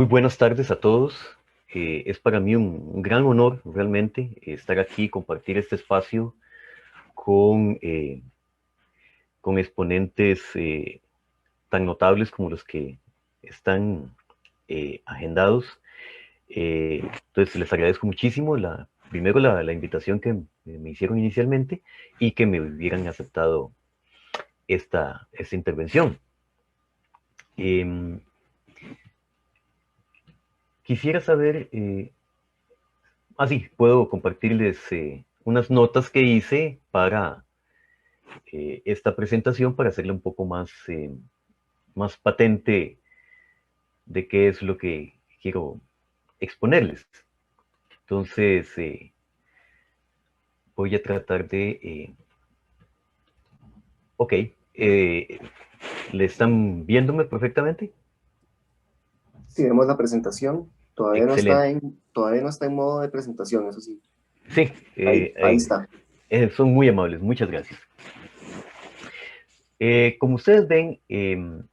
Muy buenas tardes a todos. Es para mí un gran honor realmente estar aquí, compartir este espacio con exponentes tan notables como los que están agendados. Entonces les agradezco muchísimo primero la invitación que me hicieron inicialmente y que me hubieran aceptado esta intervención. Em, Quisiera saber sí, puedo compartirles unas notas que hice para esta presentación para hacerla un poco más patente de qué es lo que quiero exponerles. Entonces, voy a tratar ok, ¿le están viéndome perfectamente? Si vemos la presentación, Excelente. todavía no está en modo de presentación, eso sí. Sí, Ahí está. son muy amables, muchas gracias. Como ustedes ven, en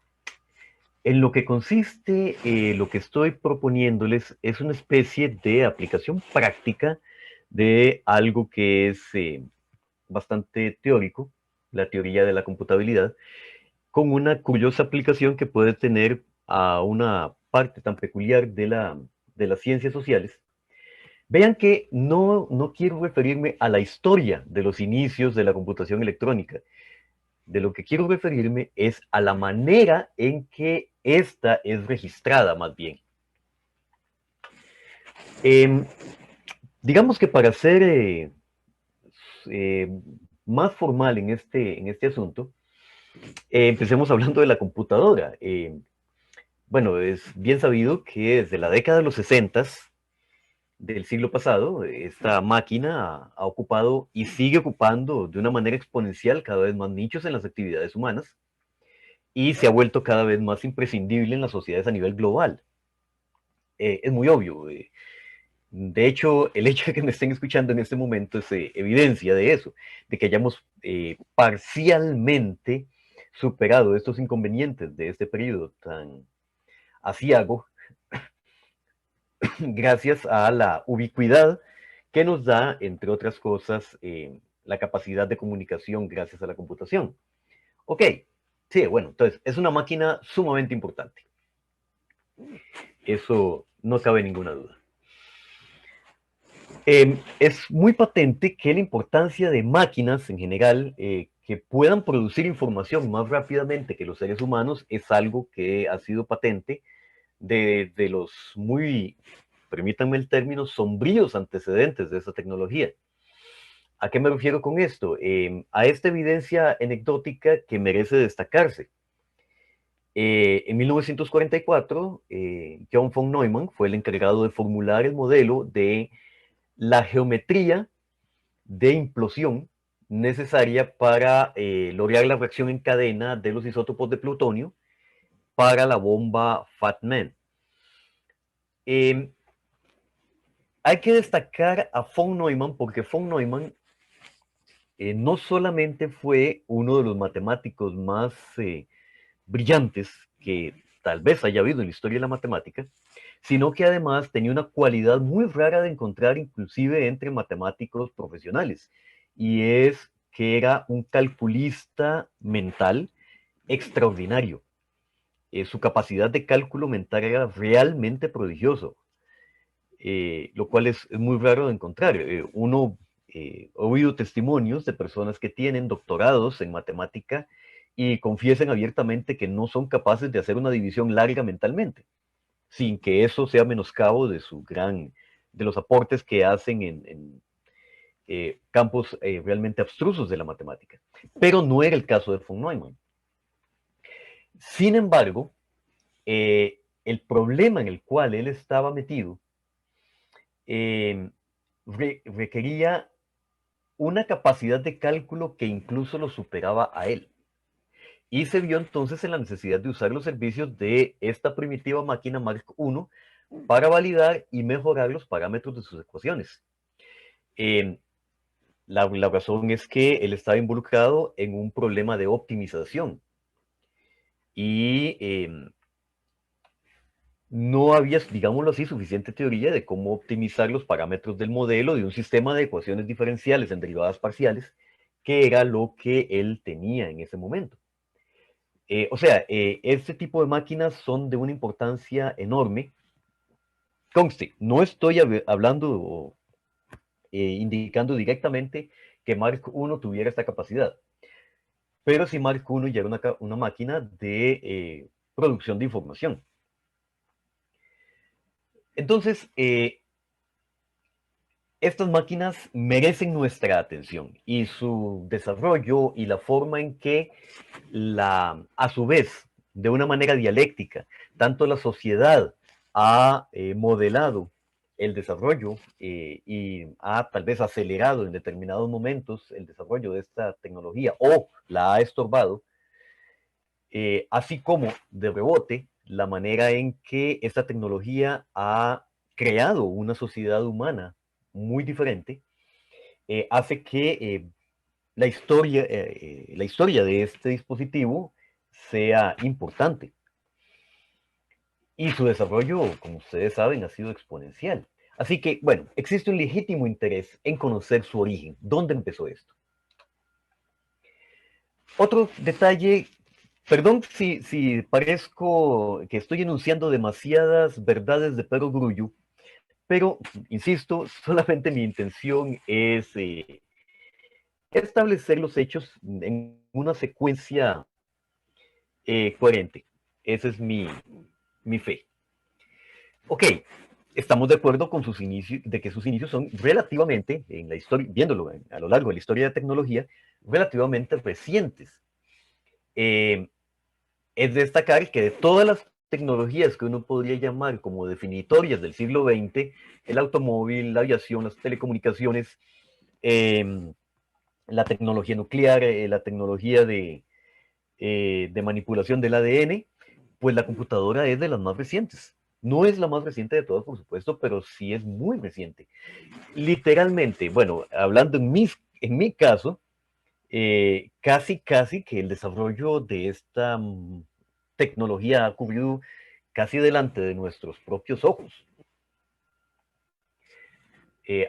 lo que consiste, lo que estoy proponiéndoles es una especie de aplicación práctica de algo que es bastante teórico, la teoría de la computabilidad, con una curiosa aplicación que puede tener a una parte tan peculiar de las ciencias sociales. Vean que no quiero referirme a la historia de los inicios de la computación electrónica. De lo que quiero referirme es a la manera en que esta es registrada, más bien. Eh, digamos que para ser eh, más formal en este asunto, empecemos hablando de la computadora. Bueno, es bien sabido que desde la década de los 60 del siglo pasado, esta máquina ha ocupado y sigue ocupando de una manera exponencial cada vez más nichos en las actividades humanas y se ha vuelto cada vez más imprescindible en las sociedades a nivel global. Es muy obvio. De hecho, el hecho de que me estén escuchando en este momento es evidencia de eso, de que hayamos parcialmente superado estos inconvenientes de este periodo tan aciago gracias a la ubicuidad que nos da, entre otras cosas, la capacidad de comunicación gracias a la computación. Ok, sí, bueno, entonces es una máquina sumamente importante. Eso no cabe ninguna duda. Es muy patente que la importancia de máquinas en general que puedan producir información más rápidamente que los seres humanos es algo que ha sido patente de los muy, permítanme el término, sombríos antecedentes de esa tecnología. ¿A qué me refiero con esto? A esta evidencia anecdótica que merece destacarse. En 1944, John von Neumann fue el encargado de formular el modelo de la geometría de implosión necesaria para lograr la reacción en cadena de los isótopos de plutonio para la bomba Fat Man. Eh, Hay que destacar a von Neumann porque von Neumann no solamente fue uno de los matemáticos más brillantes que tal vez haya habido en la historia de la matemática, sino que además tenía una cualidad muy rara de encontrar inclusive entre matemáticos profesionales, y es que era un calculista mental extraordinario. Su capacidad de cálculo mental era realmente prodigioso, lo cual es muy raro de encontrar. Ha oído testimonios de personas que tienen doctorados en matemática y confiesan abiertamente que no son capaces de hacer una división larga mentalmente, sin que eso sea menoscabo de los aportes que hacen en campos realmente abstrusos de la matemática. Pero no era el caso de von Neumann. Sin embargo, el problema en el cual él estaba metido eh, requería una capacidad de cálculo que incluso lo superaba a él. Y se vio entonces en la necesidad de usar los servicios de esta primitiva máquina Mark I para validar y mejorar los parámetros de sus ecuaciones. Eh, la razón es que él estaba involucrado en un problema de optimización y no había, digámoslo así, suficiente teoría de cómo optimizar los parámetros del modelo de un sistema de ecuaciones diferenciales en derivadas parciales, que era lo que él tenía en ese momento. Este tipo de máquinas son de una importancia enorme. Conste, no estoy hablando o indicando directamente que Mark I tuviera esta capacidad, pero si Mark I ya era una máquina de producción de información. Entonces, estas máquinas merecen nuestra atención y su desarrollo y la forma en que a su vez, de una manera dialéctica, tanto la sociedad ha modelado el desarrollo y ha tal vez acelerado en determinados momentos el desarrollo de esta tecnología o la ha estorbado, así como de rebote la manera en que esta tecnología ha creado una sociedad humana muy diferente, hace que la historia de este dispositivo sea importante. Y su desarrollo, como ustedes saben, ha sido exponencial. Así que, bueno, existe un legítimo interés en conocer su origen. ¿Dónde empezó esto? Otro detalle, perdón si parezco que estoy enunciando demasiadas verdades de perogrullo, pero, insisto, solamente mi intención es establecer los hechos en una secuencia coherente. Esa es mi fe. Ok, estamos de acuerdo con sus inicios, de que sus inicios son relativamente, en la historia, viéndolo a lo largo de la historia de la tecnología, relativamente recientes. Eh, es destacar que de todas las tecnologías que uno podría llamar como definitorias del siglo XX, el automóvil, la aviación, las telecomunicaciones, eh, la tecnología nuclear, la tecnología de manipulación del ADN, pues la computadora es de las más recientes. No es la más reciente de todas, por supuesto, pero sí es muy reciente. Literalmente, bueno, hablando en mi caso, casi que el desarrollo de esta tecnología ha ocurrido casi delante de nuestros propios ojos.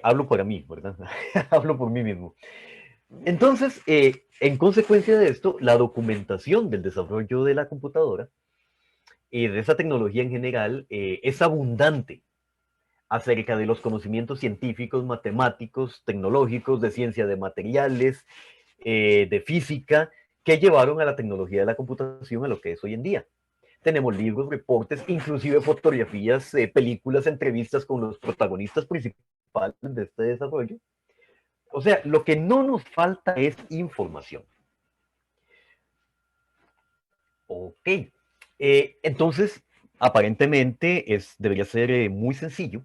Hablo para mí, ¿verdad? Hablo por mí mismo. Entonces, en consecuencia de esto, la documentación del desarrollo de la computadora y de esa tecnología en general es abundante acerca de los conocimientos científicos, matemáticos, tecnológicos, de ciencia de materiales, de física, que llevaron a la tecnología de la computación a lo que es hoy en día. Tenemos libros, reportes, inclusive fotografías, películas, entrevistas con los protagonistas principales de este desarrollo. O sea, lo que no nos falta es información. Ok. Entonces, aparentemente debería ser muy sencillo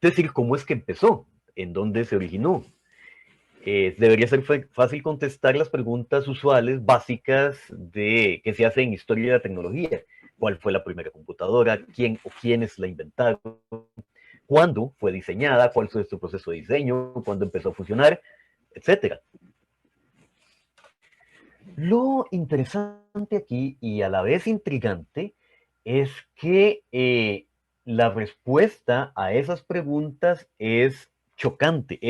decir cómo es que empezó, en dónde se originó. Debería ser fácil contestar las preguntas usuales, básicas, que se hacen en historia de la tecnología. ¿Cuál fue la primera computadora? ¿Quién o quiénes la inventaron? ¿Cuándo fue diseñada? ¿Cuál fue su proceso de diseño? ¿Cuándo empezó a funcionar? Etcétera. Lo interesante aquí y a la vez intrigante es que la respuesta a esas preguntas es chocante.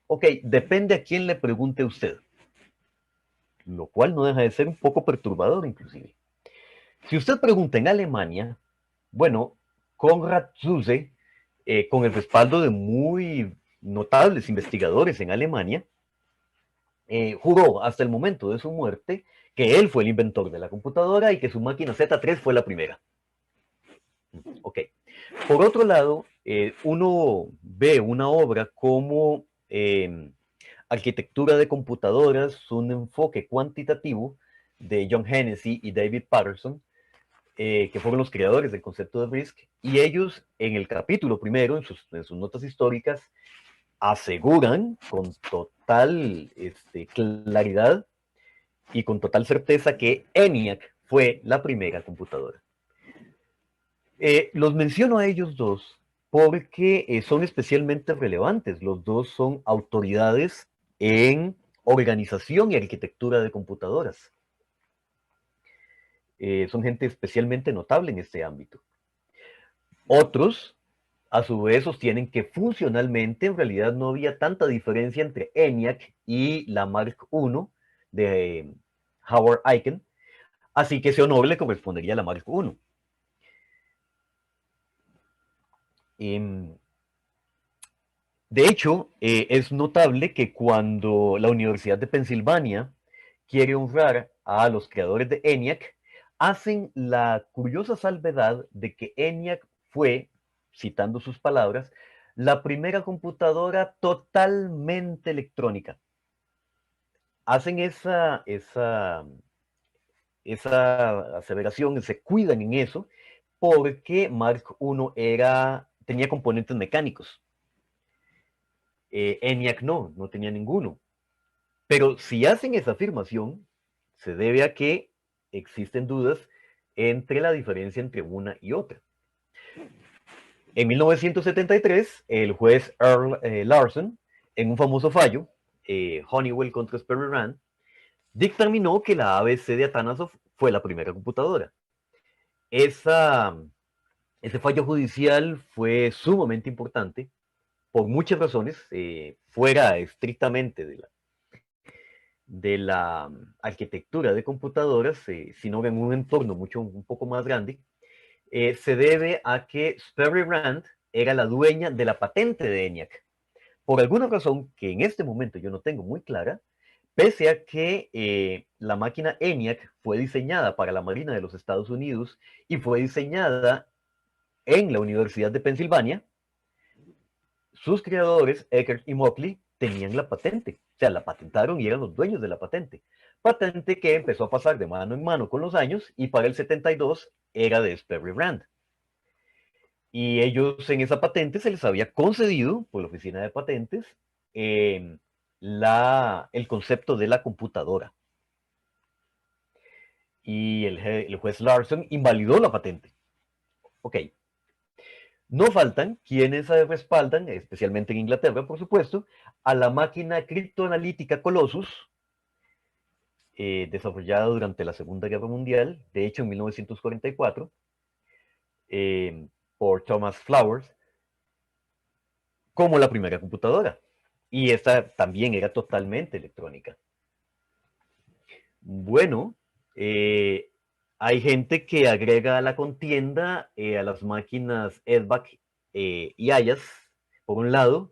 Ok, depende a quién le pregunte usted, lo cual no deja de ser un poco perturbador inclusive. Si usted pregunta en Alemania, bueno, Konrad Zuse, con el respaldo de muy notables investigadores en Alemania, juró hasta el momento de su muerte que él fue el inventor de la computadora y que su máquina Z3 fue la primera. Ok. Por otro lado, uno ve una obra como Arquitectura de computadoras, un enfoque cuantitativo de John Hennessy y David Patterson, que fueron los creadores del concepto de RISC, y ellos en el capítulo primero, en sus notas históricas, aseguran con total claridad y con total certeza que ENIAC fue la primera computadora. Los menciono a ellos dos porque son especialmente relevantes. Los dos son autoridades en organización y arquitectura de computadoras. Son gente especialmente notable en este ámbito. Otros, a su vez, sostienen que funcionalmente en realidad no había tanta diferencia entre ENIAC y la Mark I de Howard Aiken, así que ese honor le correspondería a la Mark I. De hecho, es notable que cuando la Universidad de Pensilvania quiere honrar a los creadores de ENIAC, hacen la curiosa salvedad de que ENIAC fue, citando sus palabras, la primera computadora totalmente electrónica. Hacen esa aseveración, se cuidan en eso, porque Mark I tenía componentes mecánicos. ENIAC no tenía ninguno. Pero si hacen esa afirmación, se debe a que existen dudas entre la diferencia entre una y otra. En 1973, el juez Earl Larson, en un famoso fallo, Honeywell contra Sperry Rand, dictaminó que la ABC de Atanasov fue la primera computadora. Ese fallo judicial fue sumamente importante por muchas razones, fuera estrictamente de la arquitectura de computadoras, sino en un entorno un poco más grande, se debe a que Sperry Rand era la dueña de la patente de ENIAC. Por alguna razón que en este momento yo no tengo muy clara, pese a que la máquina ENIAC fue diseñada para la Marina de los Estados Unidos y fue diseñada en la Universidad de Pensilvania, sus creadores, Eckert y Mockley, tenían la patente. O sea, la patentaron y eran los dueños de la patente. Patente que empezó a pasar de mano en mano con los años y para el 72 era de Sperry Rand. Y ellos en esa patente se les había concedido por la oficina de patentes el concepto de la computadora. Y el juez Larson invalidó la patente. Ok. No faltan quienes respaldan, especialmente en Inglaterra, por supuesto, a la máquina criptoanalítica Colossus, desarrollada durante la Segunda Guerra Mundial, de hecho en 1944, por Thomas Flowers, como la primera computadora. Y esta también era totalmente electrónica. Bueno, hay gente que agrega a la contienda a las máquinas EDVAC y Ayas, por un lado,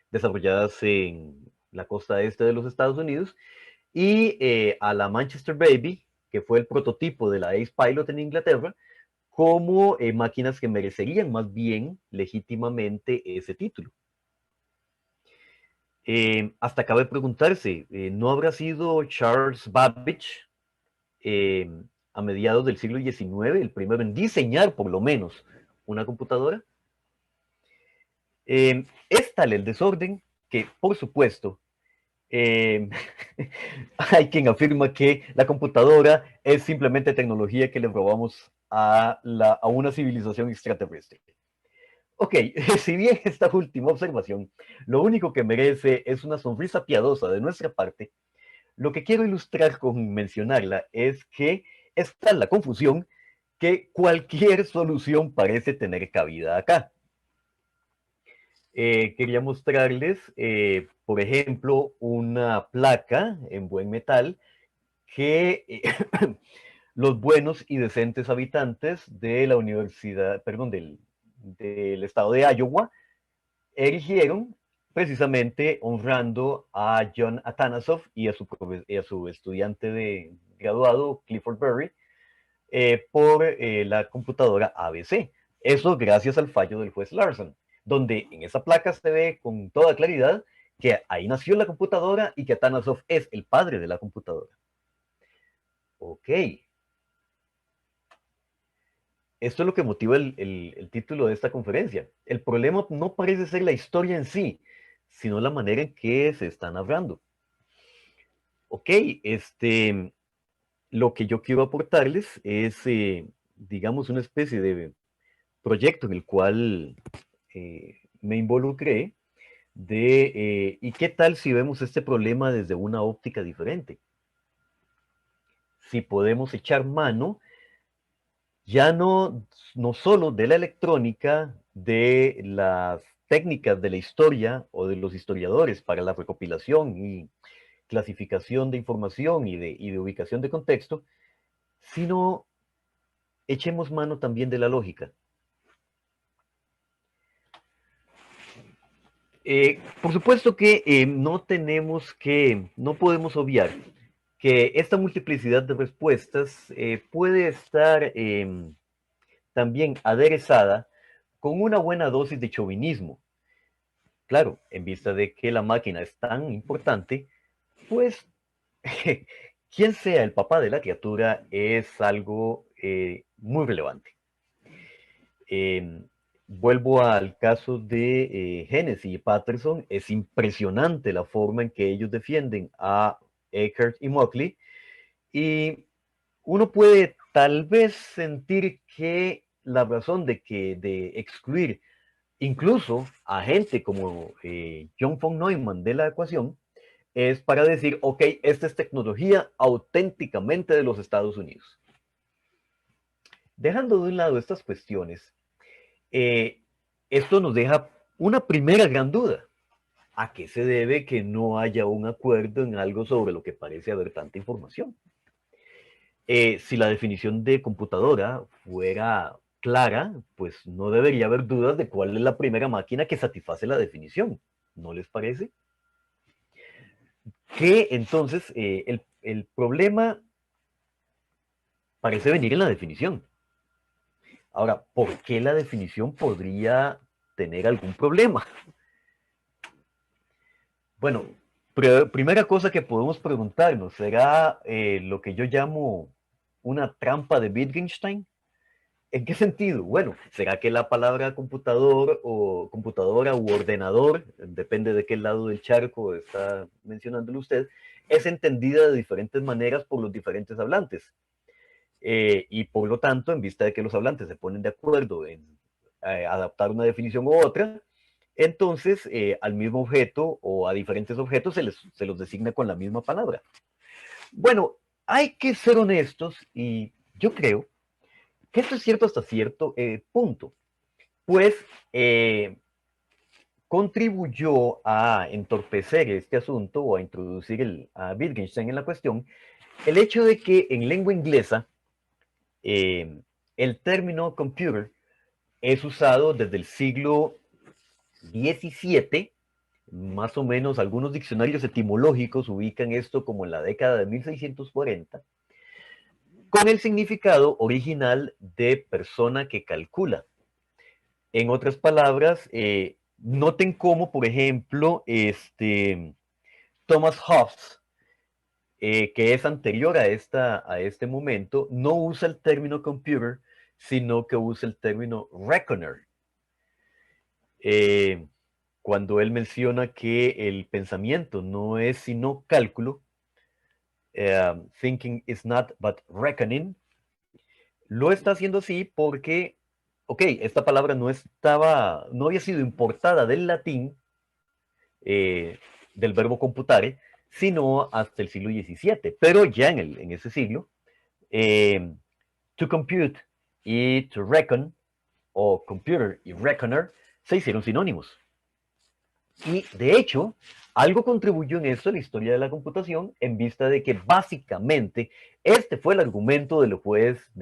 desarrolladas en la costa este de los Estados Unidos, y a la Manchester Baby, que fue el prototipo de la Ace Pilot en Inglaterra, como máquinas que merecerían más bien legítimamente ese título. Hasta cabe preguntarse, ¿no habrá sido Charles Babbage a mediados del siglo XIX el primero en diseñar por lo menos una computadora? Es tal el desorden que, por supuesto, hay quien afirma que la computadora es simplemente tecnología que le robamos a una civilización extraterrestre. Ok, si bien esta última observación lo único que merece es una sonrisa piadosa de nuestra parte, lo que quiero ilustrar con mencionarla es que esta es la confusión que cualquier solución parece tener cabida acá. Quería mostrarles, por ejemplo, una placa en buen metal que los buenos y decentes habitantes de la universidad, perdón, del estado de Iowa, erigieron precisamente honrando a John Atanasov y a su estudiante de graduado, Clifford Berry, por la computadora ABC. Eso gracias al fallo del juez Larson, donde en esa placa se ve con toda claridad que ahí nació la computadora y que Atanasov es el padre de la computadora. Ok. Esto es lo que motiva el título de esta conferencia. El problema no parece ser la historia en sí, sino la manera en que se está narrando. Ok, lo que yo quiero aportarles es, digamos, una especie de proyecto en el cual me involucré ¿y qué tal si vemos este problema desde una óptica diferente? Si podemos echar mano ya no solo de la electrónica, de las técnicas de la historia o de los historiadores para la recopilación y clasificación de información y de ubicación de contexto, sino echemos mano también de la lógica. Por supuesto que no podemos obviar que esta multiplicidad de respuestas puede estar también aderezada con una buena dosis de chauvinismo. Claro, en vista de que la máquina es tan importante, pues quién sea el papá de la criatura es algo muy relevante. Eh, Vuelvo al caso de Hennessy y Patterson. Es impresionante la forma en que ellos defienden a Eckert y Mockley. Y uno puede tal vez sentir que la razón de excluir incluso a gente como John von Neumann de la ecuación es para decir, ok, esta es tecnología auténticamente de los Estados Unidos. Dejando de un lado estas cuestiones, eh, esto nos deja una primera gran duda. ¿A qué se debe que no haya un acuerdo en algo sobre lo que parece haber tanta información? Si la definición de computadora fuera clara, pues no debería haber dudas de cuál es la primera máquina que satisface la definición. ¿No les parece? Que entonces el problema parece venir en la definición. Ahora, ¿por qué la definición podría tener algún problema? Bueno, primera cosa que podemos preguntarnos, ¿será lo que yo llamo una trampa de Wittgenstein? ¿En qué sentido? Bueno, ¿será que la palabra computador o computadora u ordenador, depende de qué lado del charco está mencionándolo usted, es entendida de diferentes maneras por los diferentes hablantes? Y por lo tanto, en vista de que los hablantes se ponen de acuerdo en adaptar una definición u otra, entonces al mismo objeto o a diferentes objetos se los designa con la misma palabra. Bueno, hay que ser honestos y yo creo que esto es cierto hasta cierto punto, pues contribuyó a entorpecer este asunto o a introducir a Wittgenstein en la cuestión el hecho de que en lengua inglesa el término computer es usado desde el siglo XVII, más o menos algunos diccionarios etimológicos ubican esto como en la década de 1640, con el significado original de persona que calcula. En otras palabras, noten cómo, por ejemplo, Thomas Hobbes, que es anterior a este momento, no usa el término computer, sino que usa el término reckoner. Cuando él menciona que el pensamiento no es sino cálculo, thinking is not but reckoning, lo está haciendo así porque, ok, esta palabra no había sido importada del latín, del verbo computare, sino hasta el siglo XVII. Pero ya en ese siglo, eh, to compute y to reckon, o computer y reckoner, se hicieron sinónimos. Y de hecho, algo contribuyó en eso la historia de la computación, en vista de que básicamente este fue el argumento del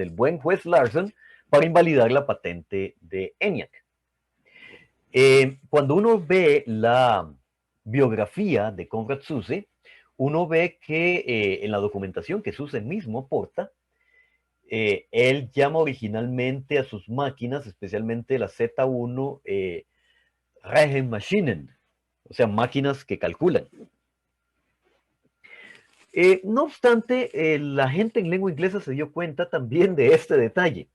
buen juez Larson para invalidar la patente de ENIAC. Cuando uno ve la biografía de Konrad Zuse, uno ve que en la documentación que Zuse mismo aporta, él llama originalmente a sus máquinas, especialmente la Z1, Rechenmaschinen, o sea, máquinas que calculan. No obstante, la gente en lengua inglesa se dio cuenta también de este detalle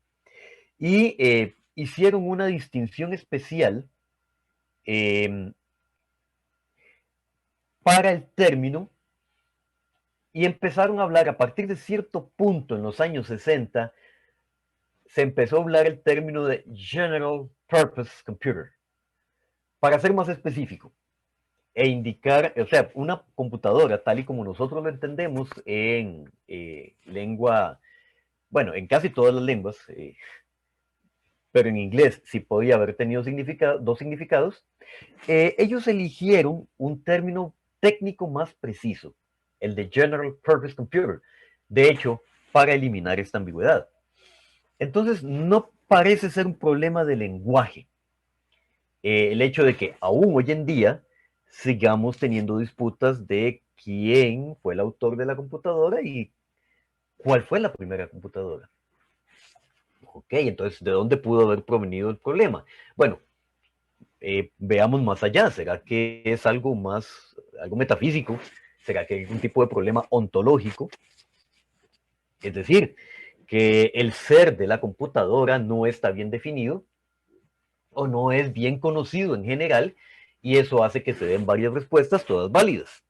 y hicieron una distinción especial para el término y empezaron a hablar a partir de cierto punto en los años 60, se empezó a hablar el término de General Purpose Computer, para ser más específico e indicar, o sea, una computadora tal y como nosotros lo entendemos en lengua bueno, en casi todas las lenguas, pero en inglés sí podía haber tenido dos significados, ellos eligieron un término técnico más preciso, el de General Purpose Computer, de hecho, para eliminar esta ambigüedad. Entonces, no parece ser un problema de lenguaje. El hecho de que aún hoy en día sigamos teniendo disputas de quién fue el autor de la computadora y cuál fue la primera computadora. Ok, entonces, ¿de dónde pudo haber provenido el problema? Bueno, veamos más allá. ¿Será que es algo más, algo metafísico? ¿Será que hay algún tipo de problema ontológico? Es decir, que el ser de la computadora no está bien definido o no es bien conocido en general y eso hace que se den varias respuestas, todas válidas.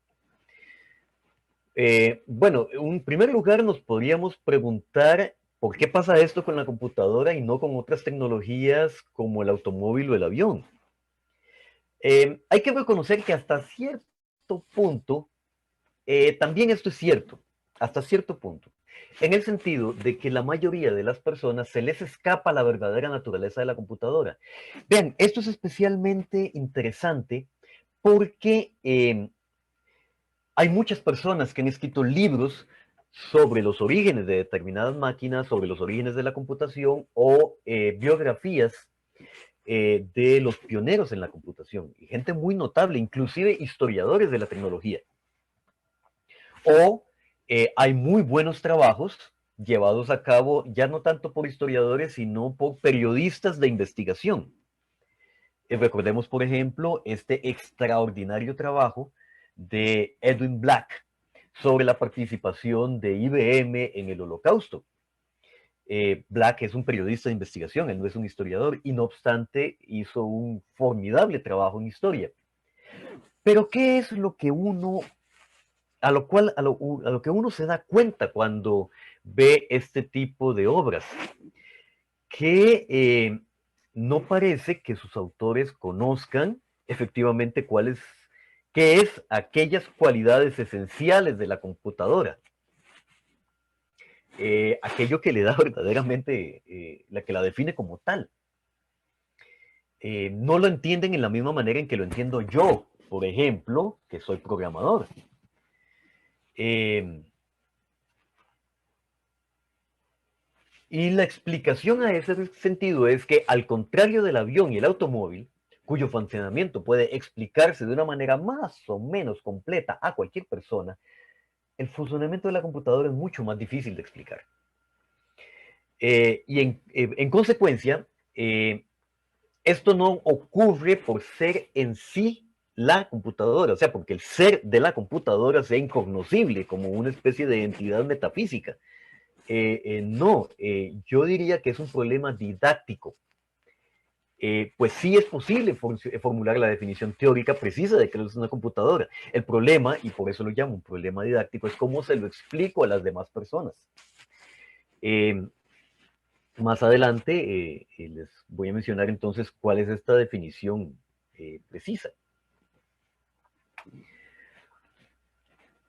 Bueno, en primer lugar nos podríamos preguntar por qué pasa esto con la computadora y no con otras tecnologías como el automóvil o el avión. Hay que reconocer que hasta cierto punto, también esto es cierto, hasta cierto punto, en el sentido de que la mayoría de las personas se les escapa la verdadera naturaleza de la computadora. Vean, esto es especialmente interesante porque hay muchas personas que han escrito libros sobre los orígenes de determinadas máquinas, sobre los orígenes de la computación o biografías de los pioneros en la computación, y gente muy notable, inclusive historiadores de la tecnología. O hay muy buenos trabajos llevados a cabo ya no tanto por historiadores, sino por periodistas de investigación. Recordemos, por ejemplo, este extraordinario trabajo de Edwin Black sobre la participación de IBM en el Holocausto. Black es un periodista de investigación, él no es un historiador, y no obstante hizo un formidable trabajo en historia. Pero ¿qué es lo que uno, a lo que uno se da cuenta cuando ve este tipo de obras? Que no parece que sus autores conozcan efectivamente qué es aquellas cualidades esenciales de la computadora. Aquello que le da verdaderamente, la que la define como tal. No lo entienden en la misma manera en que lo entiendo yo, por ejemplo, que soy programador. Y la explicación a ese sentido es que, al contrario del avión y el automóvil, cuyo funcionamiento puede explicarse de una manera más o menos completa a cualquier persona, el funcionamiento de la computadora es mucho más difícil de explicar. En consecuencia, esto no ocurre por ser en sí la computadora, o sea, porque el ser de la computadora sea incognoscible como una especie de entidad metafísica. No, yo diría que es un problema didáctico. Pues sí es posible formular la definición teórica precisa de que es una computadora. El problema, y por eso lo llamo un problema didáctico, es cómo se lo explico a las demás personas. Más adelante les voy a mencionar entonces cuál es esta definición precisa.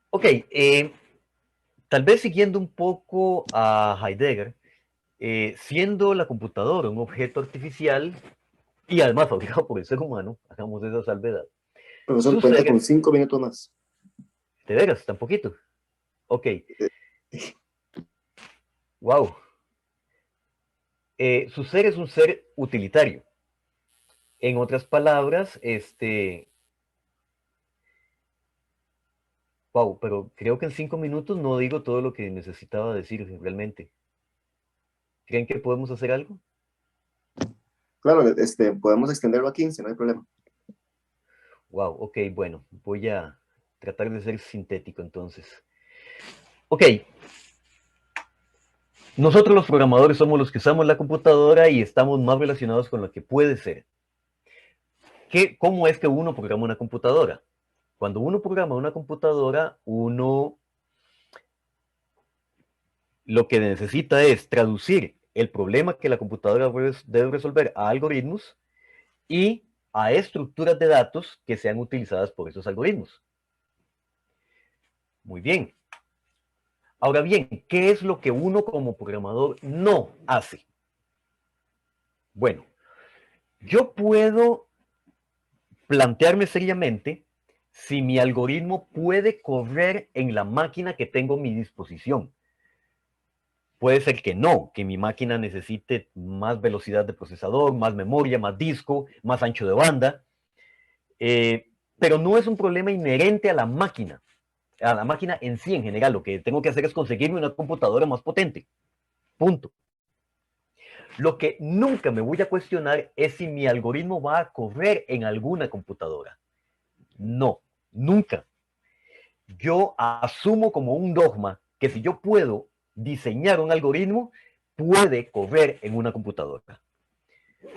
Ok, tal vez siguiendo un poco a Heidegger, siendo la computadora un objeto artificial y además fabricado por el ser humano, hagamos esa salvedad. Profesor, Sus cuenta con seres, 5 minutos más. ¿de veras? ¿Tan poquito? Ok, wow. Su ser es un ser utilitario. En otras palabras, wow, pero creo que en 5 minutos no digo todo lo que necesitaba decir realmente. ¿Creen que podemos hacer algo? Claro, podemos extenderlo a 15, no hay problema. Wow, ok, bueno, voy a tratar de ser sintético entonces. Ok, nosotros los programadores somos los que usamos la computadora y estamos más relacionados con lo que puede ser. ¿Cómo es que uno programa una computadora? Cuando uno programa una computadora, uno lo que necesita es traducir el problema que la computadora debe resolver a algoritmos y a estructuras de datos que sean utilizadas por esos algoritmos. Muy bien. Ahora bien, ¿qué es lo que uno como programador no hace? Bueno, yo puedo plantearme seriamente si mi algoritmo puede correr en la máquina que tengo a mi disposición. Puede ser que no, que mi máquina necesite más velocidad de procesador, más memoria, más disco, más ancho de banda, pero no es un problema inherente a la máquina en sí en general. Lo que tengo que hacer es conseguirme una computadora más potente. Punto. Lo que nunca me voy a cuestionar es si mi algoritmo va a correr en alguna computadora. No, nunca. Yo asumo como un dogma que si yo puedo diseñar un algoritmo, puede correr en una computadora.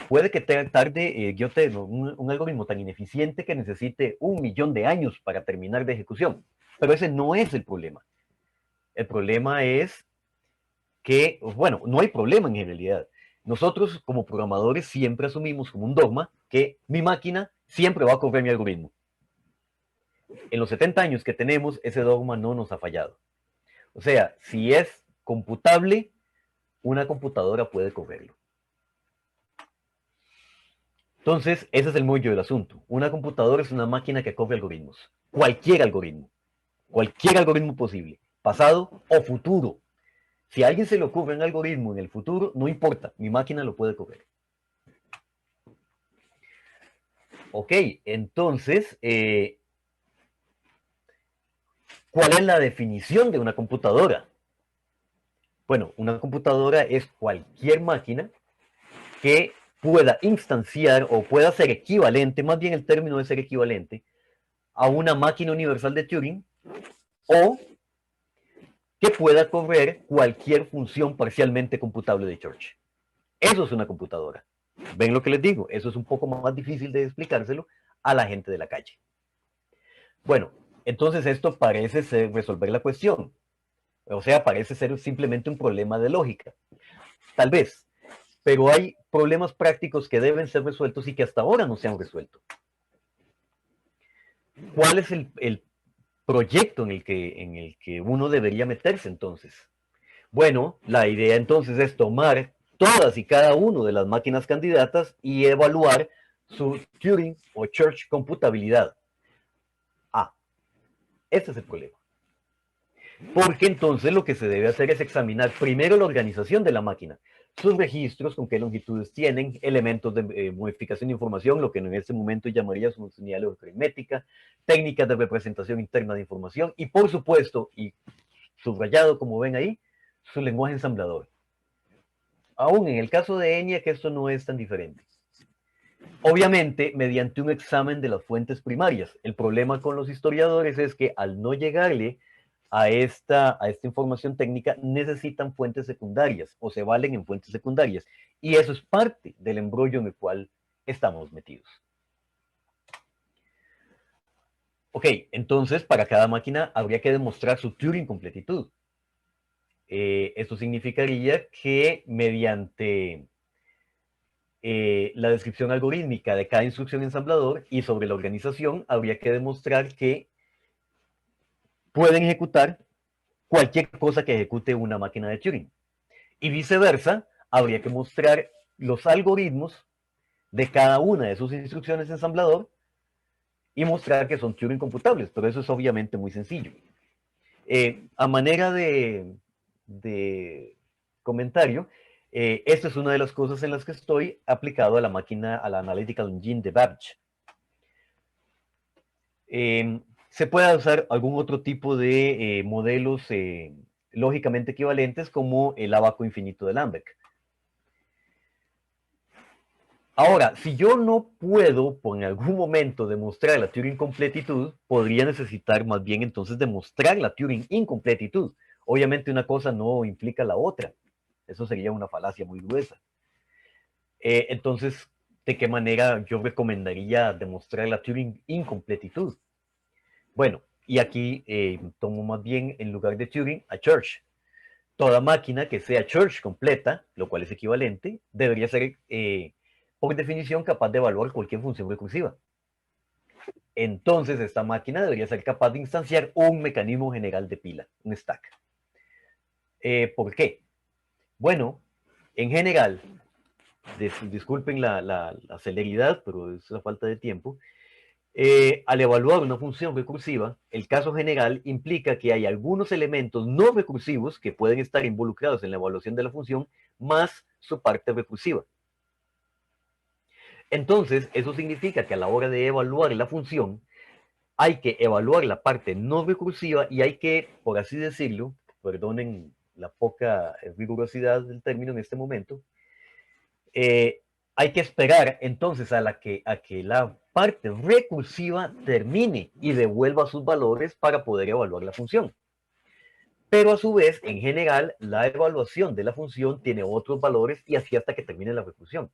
Puede que tarde yo tenga un algoritmo tan ineficiente que necesite 1.000.000 de años para terminar de ejecución, pero ese no es el problema. El problema es que, bueno, no hay problema en realidad. Nosotros como programadores siempre asumimos como un dogma que mi máquina siempre va a correr mi algoritmo. En los 70 años que tenemos, ese dogma no nos ha fallado. O sea, si es computable, una computadora puede correrlo. Entonces, ese es el mollo del asunto. Una computadora es una máquina que corre algoritmos. Cualquier algoritmo posible, pasado o futuro. Si a alguien se le ocurre un algoritmo en el futuro, no importa, mi máquina lo puede correr. Ok, entonces, ¿cuál es la definición de una computadora? Bueno, una computadora es cualquier máquina que pueda instanciar o pueda ser equivalente, más bien el término es ser equivalente, a una máquina universal de Turing o que pueda correr cualquier función parcialmente computable de Church. Eso es una computadora. ¿Ven lo que les digo? Eso es un poco más difícil de explicárselo a la gente de la calle. Bueno, entonces esto parece ser resolver la cuestión. O sea, parece ser simplemente un problema de lógica. Tal vez. Pero hay problemas prácticos que deben ser resueltos y que hasta ahora no se han resuelto. ¿Cuál es el proyecto en el que uno debería meterse entonces? Bueno, la idea entonces es tomar todas y cada una de las máquinas candidatas y evaluar su Turing o Church computabilidad. Ah, este es el problema. Porque entonces lo que se debe hacer es examinar primero la organización de la máquina, sus registros, con qué longitudes tienen, elementos de modificación de información, lo que en este momento llamaría su funcionalidad aritmética, técnicas de representación interna de información y por supuesto, y subrayado como ven ahí, su lenguaje ensamblador. Aún en el caso de ENIAC esto no es tan diferente. Obviamente, mediante un examen de las fuentes primarias. El problema con los historiadores es que al no llegarle a esta información técnica, necesitan fuentes secundarias o se valen en fuentes secundarias. Y eso es parte del embrollo en el cual estamos metidos. Ok, entonces para cada máquina habría que demostrar su Turing completitud. Esto significaría que mediante la descripción algorítmica de cada instrucción ensamblador y sobre la organización habría que demostrar que pueden ejecutar cualquier cosa que ejecute una máquina de Turing. Y viceversa, habría que mostrar los algoritmos de cada una de sus instrucciones ensamblador y mostrar que son Turing computables, pero eso es obviamente muy sencillo. A manera de comentario, esta es una de las cosas en las que estoy aplicado a la máquina, a la Analytical Engine de Babbage. Se puede usar algún otro tipo de modelos lógicamente equivalentes como el abaco infinito de Lambek. Ahora, si yo no puedo por en algún momento demostrar la Turing completitud, podría necesitar más bien entonces demostrar la Turing incompletitud. Obviamente una cosa no implica la otra. Eso sería una falacia muy gruesa. Entonces, ¿de qué manera yo recomendaría demostrar la Turing incompletitud? Bueno, y aquí tomo más bien en lugar de Turing a Church. Toda máquina que sea Church completa, lo cual es equivalente, debería ser por definición capaz de evaluar cualquier función recursiva. Entonces esta máquina debería ser capaz de instanciar un mecanismo general de pila, un stack. ¿Por qué? Bueno, en general, disculpen la celeridad, pero es la falta de tiempo. Al evaluar una función recursiva, el caso general implica que hay algunos elementos no recursivos que pueden estar involucrados en la evaluación de la función, más su parte recursiva. Entonces, eso significa que a la hora de evaluar la función, hay que evaluar la parte no recursiva y hay que, por así decirlo, perdonen la poca rigurosidad del término en este momento, hay que esperar entonces a que la parte recursiva termine y devuelva sus valores para poder evaluar la función. Pero a su vez, en general, la evaluación de la función tiene otros valores y así hasta que termine la recursión.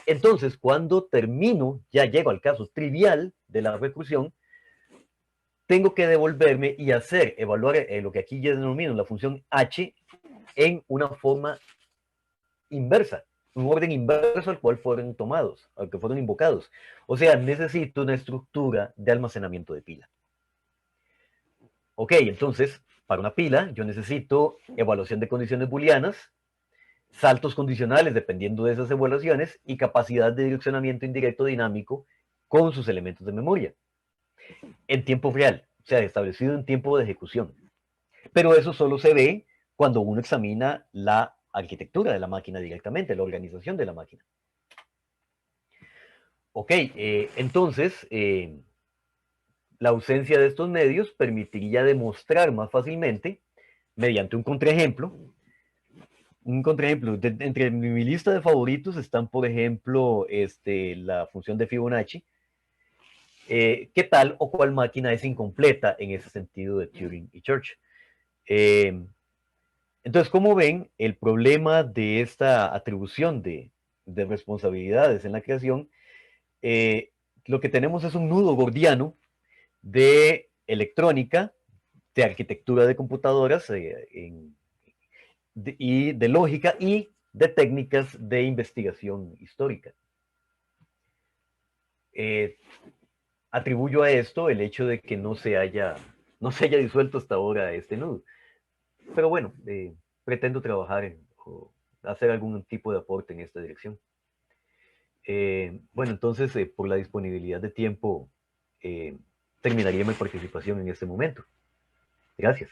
Entonces, cuando termino, ya llego al caso trivial de la recursión, tengo que devolverme y hacer, evaluar lo que aquí ya denomino la función h en una forma inversa, un orden inverso al cual fueron tomados, al que fueron invocados. O sea, necesito una estructura de almacenamiento de pila. Ok, entonces, para una pila, yo necesito evaluación de condiciones booleanas, saltos condicionales dependiendo de esas evaluaciones y capacidad de direccionamiento indirecto dinámico con sus elementos de memoria en tiempo real, o sea, establecido en tiempo de ejecución. Pero eso solo se ve cuando uno examina la arquitectura de la máquina directamente, la organización de la máquina. Ok, entonces, la ausencia de estos medios permitiría demostrar más fácilmente, mediante un contraejemplo, entre mi lista de favoritos están, por ejemplo, la función de Fibonacci, qué tal o cuál máquina es incompleta en ese sentido de Turing y Church. Entonces, como ven, el problema de esta atribución de responsabilidades en la creación, lo que tenemos es un nudo gordiano de electrónica, de arquitectura de computadoras y de lógica y de técnicas de investigación histórica. Atribuyo a esto el hecho de que no se haya disuelto hasta ahora este nudo. Pero bueno, pretendo trabajar o hacer algún tipo de aporte en esta dirección. Bueno, entonces, por la disponibilidad de tiempo, terminaría mi participación en este momento. Gracias.